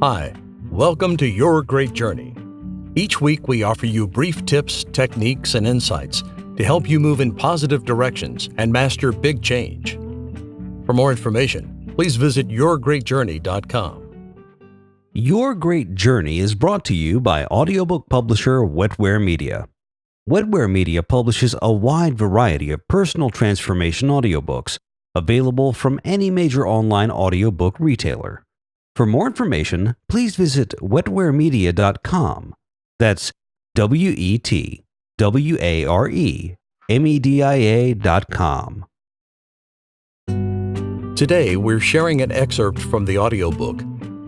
Hi, welcome to Your Great Journey. Each week we offer you brief tips, techniques, and insights to help you move in positive directions and master big change. For more information, please visit yourgreatjourney.com. Your Great Journey is brought to you by audiobook publisher Wetware Media. Wetware Media publishes a wide variety of personal transformation audiobooks available from any major online audiobook retailer. For more information, please visit wetwaremedia.com. That's wetwaremedia.com. Today we're sharing an excerpt from the audiobook,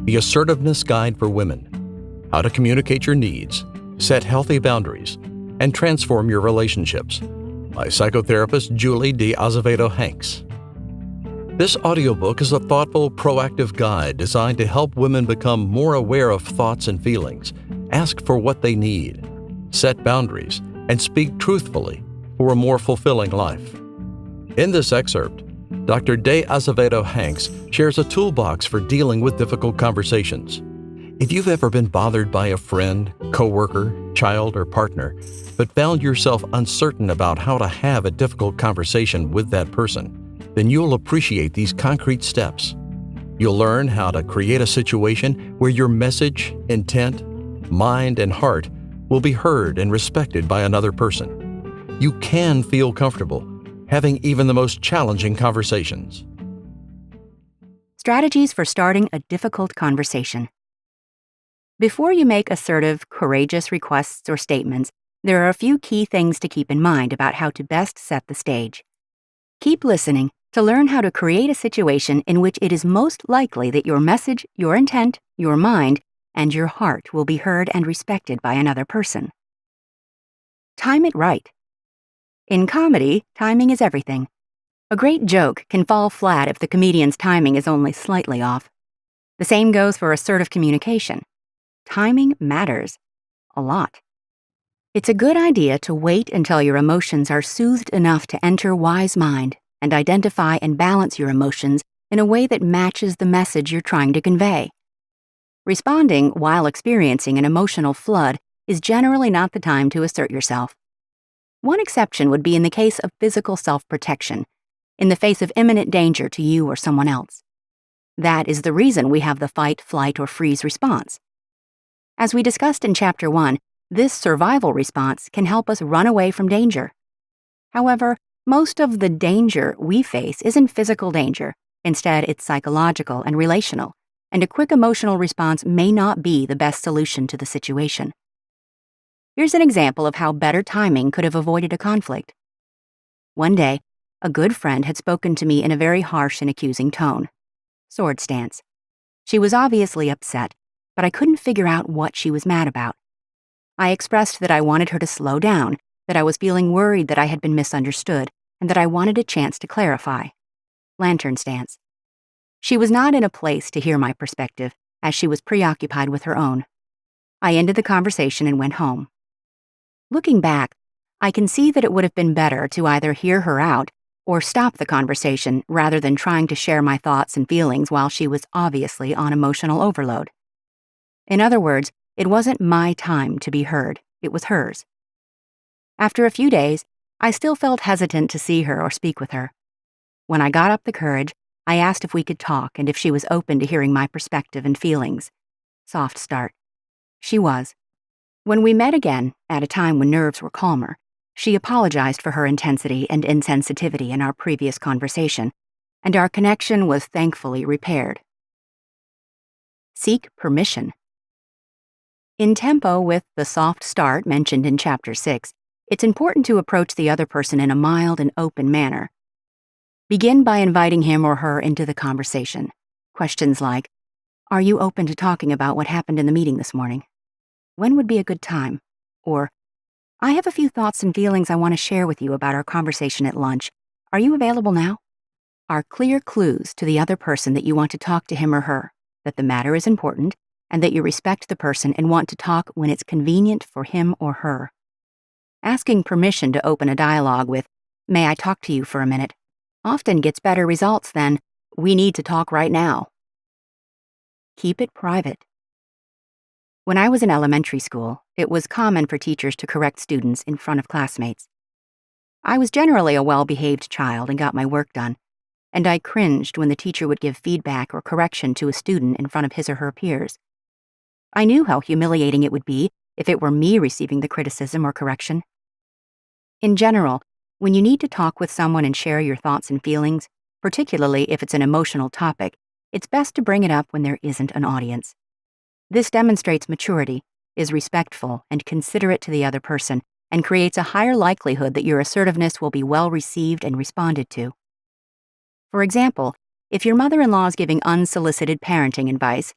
The Assertiveness Guide for Women: How to Communicate Your Needs, Set Healthy Boundaries, and Transform Your Relationships, by psychotherapist Julie de Azevedo Hanks. This audiobook is a thoughtful, proactive guide designed to help women become more aware of thoughts and feelings, ask for what they need, set boundaries, and speak truthfully for a more fulfilling life. In this excerpt, Dr. de Azevedo Hanks shares a toolbox for dealing with difficult conversations. If you've ever been bothered by a friend, coworker, child, or partner, but found yourself uncertain about how to have a difficult conversation with that person, then you'll appreciate these concrete steps. You'll learn how to create a situation where your message, intent, mind, and heart will be heard and respected by another person. You can feel comfortable having even the most challenging conversations. Strategies for starting a difficult conversation. Before you make assertive, courageous requests or statements, there are a few key things to keep in mind about how to best set the stage. Keep listening to learn how to create a situation in which it is most likely that your message, your intent, your mind, and your heart will be heard and respected by another person. Time it right. In comedy, timing is everything. A great joke can fall flat if the comedian's timing is only slightly off. The same goes for assertive communication. Timing matters a lot. It's a good idea to wait until your emotions are soothed enough to enter wise mind and identify and balance your emotions in a way that matches the message you're trying to convey. Responding while experiencing an emotional flood is generally not the time to assert yourself. One exception would be in the case of physical self-protection, in the face of imminent danger to you or someone else. That is the reason we have the fight, flight, or freeze response. As we discussed in Chapter 1, this survival response can help us run away from danger. However, most of the danger we face isn't physical danger. Instead, it's psychological and relational, and a quick emotional response may not be the best solution to the situation. Here's an example of how better timing could have avoided a conflict. One day, a good friend had spoken to me in a very harsh and accusing tone. Sword stance. She was obviously upset, but I couldn't figure out what she was mad about. I expressed that I wanted her to slow down, that I was feeling worried that I had been misunderstood, and that I wanted a chance to clarify. Lantern stance. She was not in a place to hear my perspective, as she was preoccupied with her own. I ended the conversation and went home. Looking back, I can see that it would have been better to either hear her out or stop the conversation rather than trying to share my thoughts and feelings while she was obviously on emotional overload. In other words, it wasn't my time to be heard, it was hers. After a few days, I still felt hesitant to see her or speak with her. When I got up the courage, I asked if we could talk and if she was open to hearing my perspective and feelings. Soft start. She was. When we met again, at a time when nerves were calmer, she apologized for her intensity and insensitivity in our previous conversation, and our connection was thankfully repaired. Seek permission. In tempo with the soft start mentioned in Chapter 6, it's important to approach the other person in a mild and open manner. Begin by inviting him or her into the conversation. Questions like, "Are you open to talking about what happened in the meeting this morning? When would be a good time?" Or, "I have a few thoughts and feelings I want to share with you about our conversation at lunch. Are you available now?" Are clear clues to the other person that you want to talk to him or her, that the matter is important, and that you respect the person and want to talk when it's convenient for him or her. Asking permission to open a dialogue with, "May I talk to you for a minute?" often gets better results than, "We need to talk right now." Keep it private. When I was in elementary school, it was common for teachers to correct students in front of classmates. I was generally a well-behaved child and got my work done, and I cringed when the teacher would give feedback or correction to a student in front of his or her peers. I knew how humiliating it would be if it were me receiving the criticism or correction. In general, when you need to talk with someone and share your thoughts and feelings, particularly if it's an emotional topic, it's best to bring it up when there isn't an audience. This demonstrates maturity, is respectful and considerate to the other person, and creates a higher likelihood that your assertiveness will be well received and responded to. For example, if your mother-in-law is giving unsolicited parenting advice,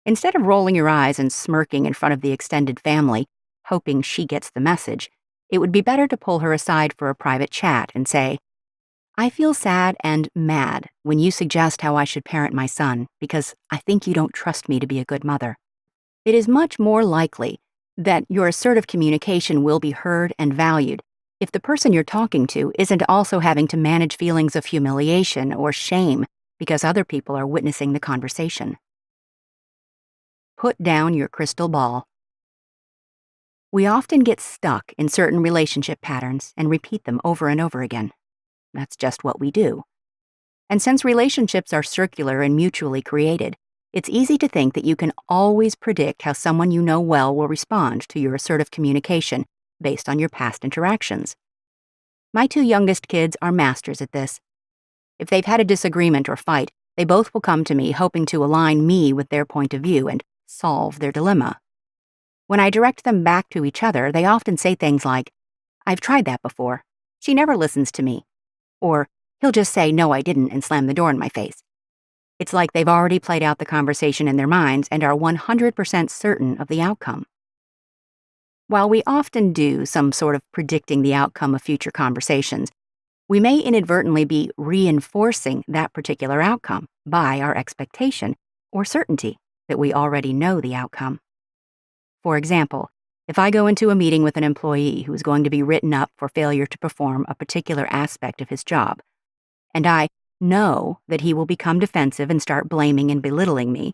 instead of rolling your eyes and smirking in front of the extended family, hoping she gets the message, it would be better to pull her aside for a private chat and say, "I feel sad and mad when you suggest how I should parent my son because I think you don't trust me to be a good mother." It is much more likely that your assertive communication will be heard and valued if the person you're talking to isn't also having to manage feelings of humiliation or shame because other people are witnessing the conversation. Put down your crystal ball. We often get stuck in certain relationship patterns and repeat them over and over again. That's just what we do. And since relationships are circular and mutually created, it's easy to think that you can always predict how someone you know well will respond to your assertive communication based on your past interactions. My two youngest kids are masters at this. If they've had a disagreement or fight, they both will come to me hoping to align me with their point of view and solve their dilemma. When I direct them back to each other, they often say things like, "I've tried that before. She never listens to me." Or, "He'll just say, 'No, I didn't,' and slam the door in my face." It's like they've already played out the conversation in their minds and are 100% certain of the outcome. While we often do some sort of predicting the outcome of future conversations, we may inadvertently be reinforcing that particular outcome by our expectation or certainty that we already know the outcome. For example, if I go into a meeting with an employee who is going to be written up for failure to perform a particular aspect of his job, and I know that he will become defensive and start blaming and belittling me,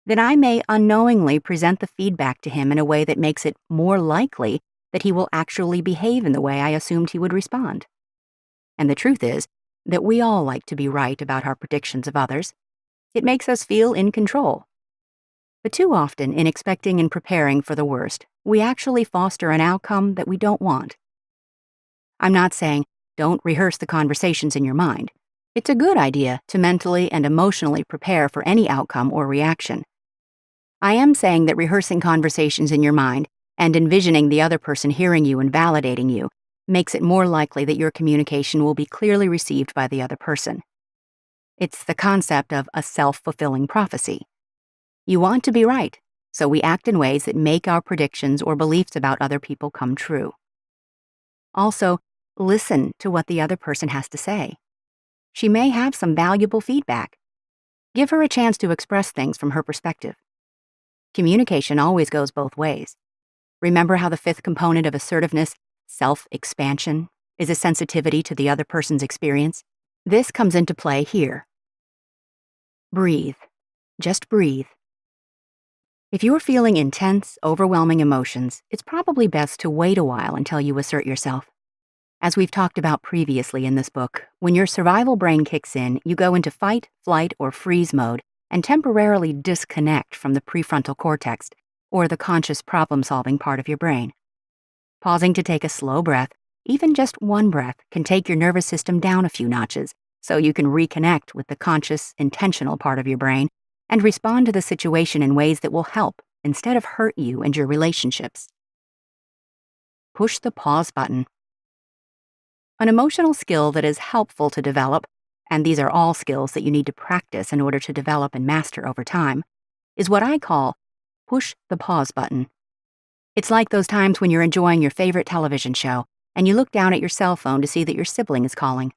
then I may unknowingly present the feedback to him in a way that makes it more likely that he will actually behave in the way I assumed he would respond. And the truth is that we all like to be right about our predictions of others. It makes us feel in control. But too often, in expecting and preparing for the worst, we actually foster an outcome that we don't want. I'm not saying don't rehearse the conversations in your mind. It's a good idea to mentally and emotionally prepare for any outcome or reaction. I am saying that rehearsing conversations in your mind and envisioning the other person hearing you and validating you makes it more likely that your communication will be clearly received by the other person. It's the concept of a self-fulfilling prophecy. You want to be right, so we act in ways that make our predictions or beliefs about other people come true. Also, listen to what the other person has to say. She may have some valuable feedback. Give her a chance to express things from her perspective. Communication always goes both ways. Remember how the fifth component of assertiveness, self-expansion, is a sensitivity to the other person's experience? This comes into play here. Breathe. Just breathe. If you're feeling intense, overwhelming emotions, it's probably best to wait a while until you assert yourself. As we've talked about previously in this book, when your survival brain kicks in, you go into fight, flight, or freeze mode and temporarily disconnect from the prefrontal cortex, or the conscious problem-solving part of your brain. Pausing to take a slow breath, even just one breath, can take your nervous system down a few notches, so you can reconnect with the conscious, intentional part of your brain and respond to the situation in ways that will help instead of hurt you and your relationships. Push the pause button. An emotional skill that is helpful to develop, and these are all skills that you need to practice in order to develop and master over time, is what I call push the pause button. It's like those times when you're enjoying your favorite television show and you look down at your cell phone to see that your sibling is calling.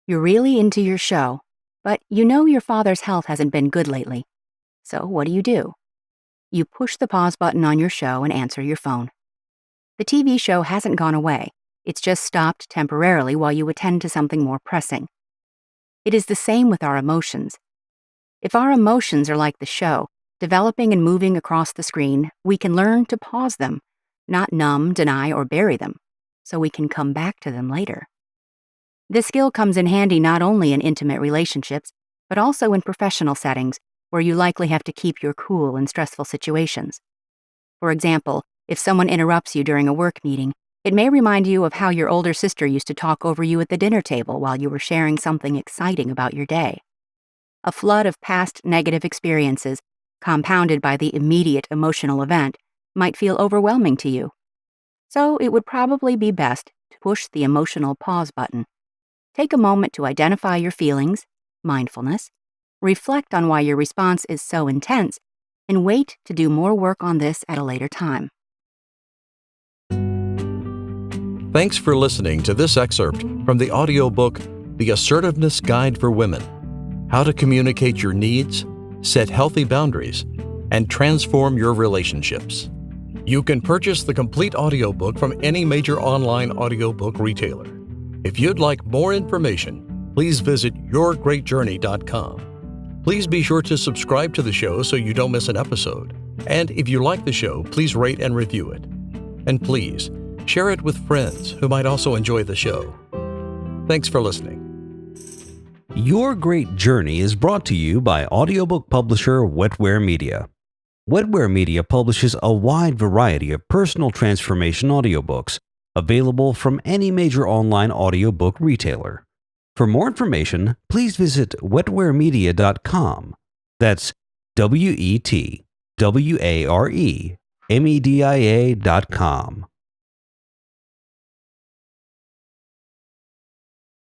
You're really into your show, but you know your father's health hasn't been good lately. So what do? You push the pause button on your show and answer your phone. The TV show hasn't gone away. It's just stopped temporarily while you attend to something more pressing. It is the same with our emotions. If our emotions are like the show, Developing and moving across the screen, we can learn to pause them, not numb, deny, or bury them, so we can come back to them later. This skill comes in handy not only in intimate relationships, but also in professional settings where you likely have to keep your cool in stressful situations. For example, if someone interrupts you during a work meeting, it may remind you of how your older sister used to talk over you at the dinner table while you were sharing something exciting about your day. A flood of past negative experiences, compounded by the immediate emotional event, might feel overwhelming to you. So it would probably be best to push the emotional pause button. Take a moment to identify your feelings, mindfulness, reflect on why your response is so intense, and wait to do more work on this at a later time. Thanks for listening to this excerpt from the audiobook, The Assertiveness Guide for Women: How to Communicate Your Needs, Set Healthy Boundaries, and Transform Your Relationships. You can purchase the complete audiobook from any major online audiobook retailer. If you'd like more information, please visit yourgreatjourney.com. Please be sure to subscribe to the show so you don't miss an episode. And if you like the show, please rate and review it. And please, share it with friends who might also enjoy the show. Thanks for listening. Your Great Journey is brought to you by audiobook publisher Wetware Media. Wetware Media publishes a wide variety of personal transformation audiobooks available from any major online audiobook retailer. For more information, please visit wetwaremedia.com. That's WETWAREMEDIA.com.